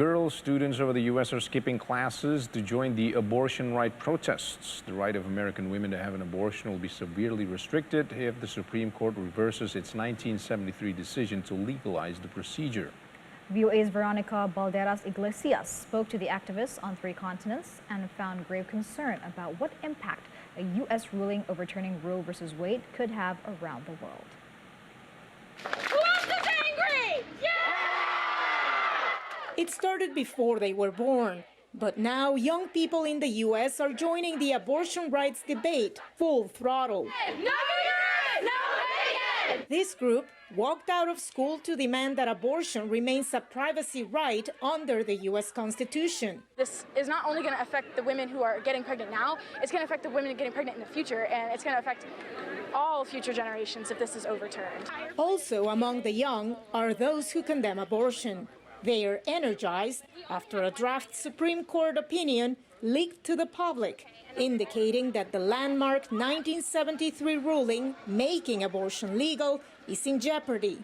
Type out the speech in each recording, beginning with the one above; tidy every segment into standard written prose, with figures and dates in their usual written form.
Girls, students over the U.S. are skipping classes to join the abortion right protests. The right of American women to have an abortion will be severely restricted if the Supreme Court reverses its 1973 decision to legalize the procedure. VOA's Veronica Balderas Iglesias spoke to the activists on 3 continents and found grave concern about what impact a U.S. ruling overturning Roe v. Wade could have around the world. Who else is angry? Yeah! It started before they were born, but now young people in the U.S. are joining the abortion rights debate full throttle. No uterus! No bacon! This group walked out of school to demand that abortion remains a privacy right under the U.S. Constitution. This is not only going to affect the women who are getting pregnant now, it's going to affect the women getting pregnant in the future, and it's going to affect all future generations if this is overturned. Also among the young are those who condemn abortion. They are energized after a draft Supreme Court opinion leaked to the public, indicating that the landmark 1973 ruling making abortion legal is in jeopardy.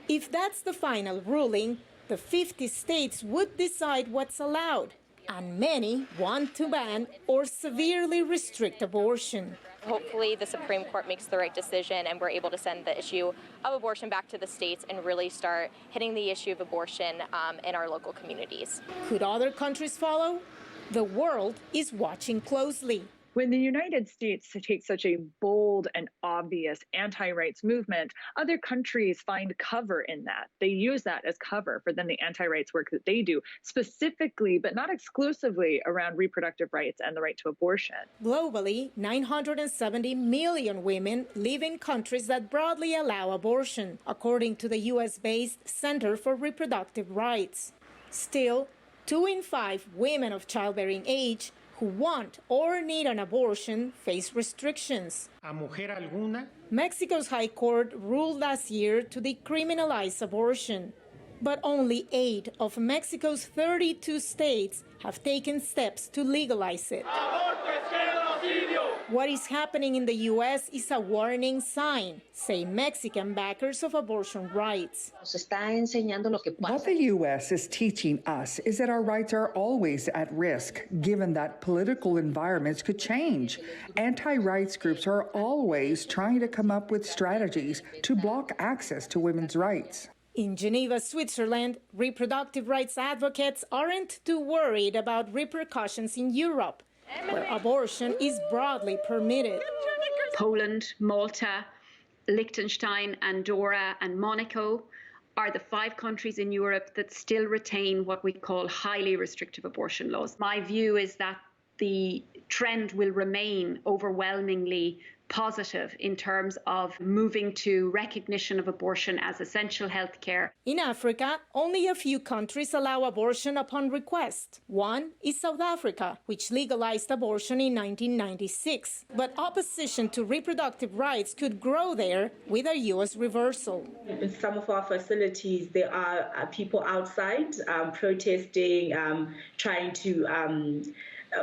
If that's the final ruling, the 50 states would decide what's allowed, and many want to ban or severely restrict abortion. Hopefully the Supreme Court makes the right decision and we're able to send the issue of abortion back to the states and really start hitting the issue of abortion in our local communities. Could other countries follow? The world is watching closely. When the United States takes such a bold and obvious anti-rights movement, other countries find cover in that. They use that as cover for then the anti-rights work that they do, specifically, but not exclusively, around reproductive rights and the right to abortion. Globally, 970 million women live in countries that broadly allow abortion, according to the U.S.-based Center for Reproductive Rights. Still, 2 in 5 women of childbearing age who want or need an abortion face restrictions. Mexico's High Court ruled last year to decriminalize abortion, but only 8 of Mexico's 32 states have taken steps to legalize it. What is happening in the U.S. is a warning sign, say Mexican backers of abortion rights. What the U.S. is teaching us is that our rights are always at risk, given that political environments could change. Anti-rights groups are always trying to come up with strategies to block access to women's rights. In Geneva, Switzerland, reproductive rights advocates aren't too worried about repercussions in Europe, where abortion is broadly permitted. Poland, Malta, Liechtenstein, Andorra, and Monaco are the 5 countries in Europe that still retain what we call highly restrictive abortion laws. My view is that the trend will remain overwhelmingly positive in terms of moving to recognition of abortion as essential health care. In Africa, only a few countries allow abortion upon request. One is South Africa, which legalized abortion in 1996. But opposition to reproductive rights could grow there with a U.S. reversal. In some of our facilities, there are people outside protesting, trying to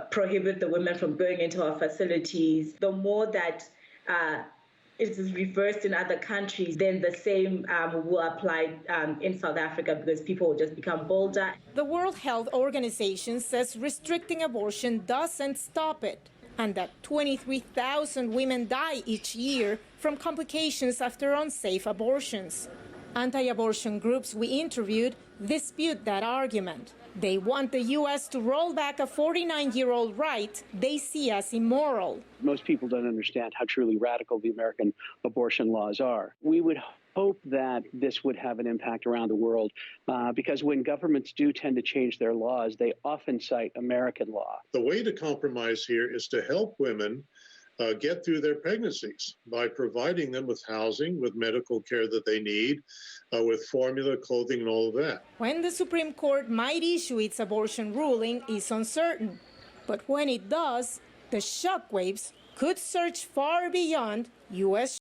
prohibit the women from going into our facilities. The more that it is reversed in other countries, then the same will apply in South Africa, because people will just become bolder. The World Health Organization says restricting abortion doesn't stop it, and that 23,000 women die each year from complications after unsafe abortions. Anti-abortion groups we interviewed dispute that argument. They want the U.S. to roll back a 49-year-old right they see as immoral. Most people don't understand how truly radical the American abortion laws are. We would hope that this would have an impact around the world, because when governments do tend to change their laws, they often cite American law. The way to compromise here is to help women get through their pregnancies by providing them with housing, with medical care that they need, with formula, clothing, and all of that. When the Supreme Court might issue its abortion ruling is uncertain. But when it does, the shockwaves could surge far beyond U.S.